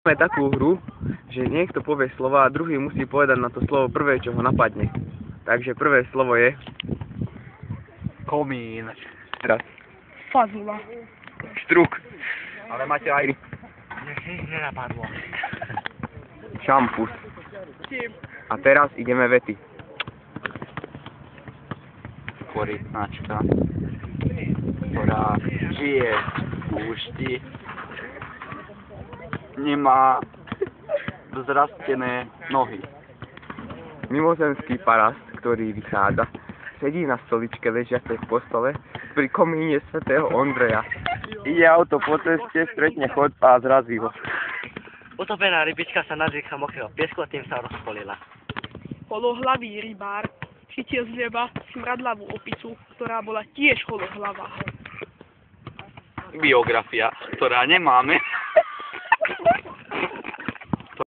Máme takú hru, že niekto povie slova a druhý musí povedať na to slovo prvé, čo ho napadne. Takže prvé slovo je... Komín. Teraz. Fazula. Štruk. Ale máte aj... Mne si nič nenapadlo. Šampus. Tým. A teraz ideme vety. Korytnačka, ktorá žije v púšti, nemá vzrastené nohy. Mimozemský parast, ktorý vychádza, sedí na stoličke ležiacej v postole pri komíne svätého Ondreja. Ide auto po ceste, stretne chodca a zrazí ho. Utopená rybička sa nadýcha mokrého piesku a tým sa rozpolila. Holohlavý rybár chytil z neba smradlavú opicu, ktorá bola tiež holohlavá. Biografia, ktorá nemáme.